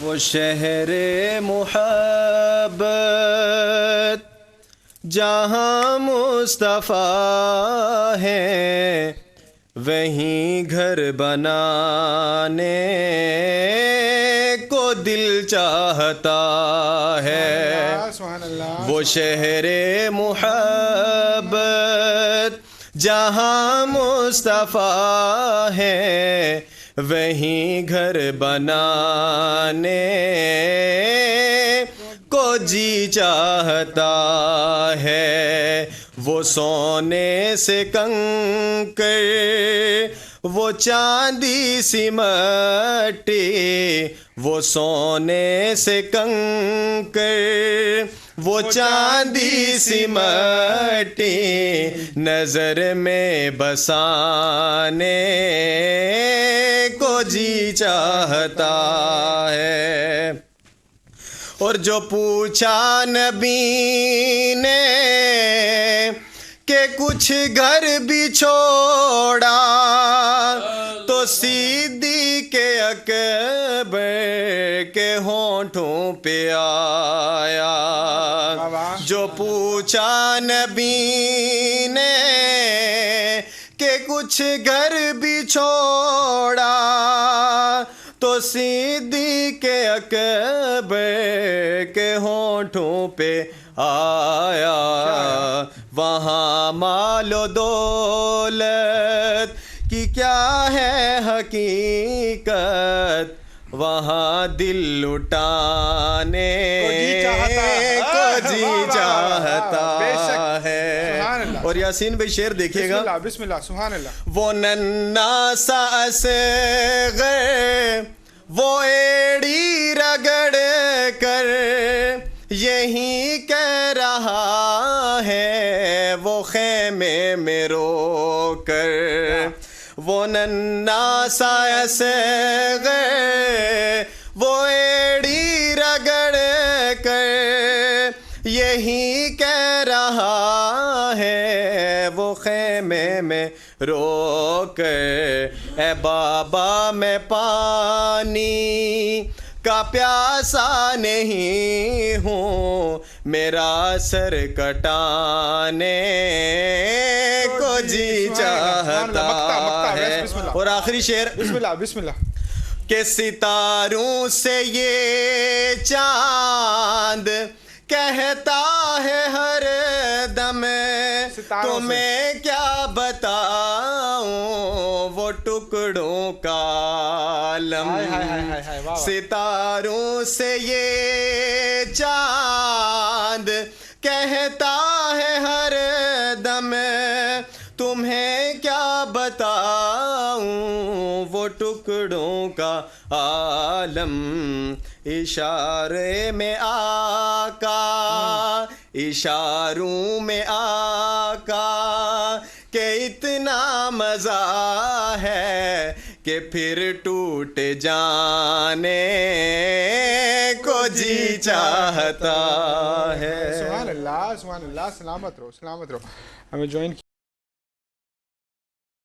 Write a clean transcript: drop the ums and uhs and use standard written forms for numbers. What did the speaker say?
وہ شہر محبت جہاں مصطفیٰ ہے وہیں گھر بنانے کو دل چاہتا ہے. وہ شہر محبت جہاں مصطفیٰ ہے وہیں گھر بنانے کو جی چاہتا ہے. وہ سونے سے کنکر وہ چاندی سی مٹی وہ سونے سے کنکر وہ چاندی سی مٹی نظر میں بسانے کو جی چاہتا ہے. اور جو پوچھا نبی نے کہ کچھ گھر بھی چھوڑا تو صدیق اکبر کے ہونٹوں پہ آیا. جو پوچھا نبی نے کہ کچھ گھر بھی چھوڑا تو صدیق اکبر کے ہونٹوں پہ آیا. وہاں مال و دولت کی کیا ہے حقیقت وہاں دل لٹانے کو جی چاہتا ہے. اور یاسین بھائی شعر دیکھیے گا. بسم اللہ سبحان اللہ. وہ ننھا سا اصغر وہ ایڑی رگڑ کر یہی کہہ رہا ہے وہ خیمے میں رو کر. وہ ننھا سا اصغر وہ ایڑی رگڑ کر یہی کہہ رہا ہے وہ خیمے میں رو کر. اے بابا میں پانی کا پیاسا نہیں ہوں میرا سر کٹانے کو جی چاہتا ہے. اور آخری شعر بسم اللہ بسم اللہ. کہ ستاروں سے یہ چاند کہتا ہے ہر دم تمہیں کیا بتاؤں وہ ٹکڑوں کا عالم. ستاروں سے یہ چاند کہتا ہے ہر دم تمہیں کیا بتاؤں وہ ٹکڑوں کا عالم. اشارے میں آقا اشاروں میں آقا کہ اتنا مزہ ہے کہ پھر ٹوٹ جانے کو جی چاہتا ہے. سبحان اللہ سبحان اللہ. سلامت رہو سلامت رہو. ہمیں جوائن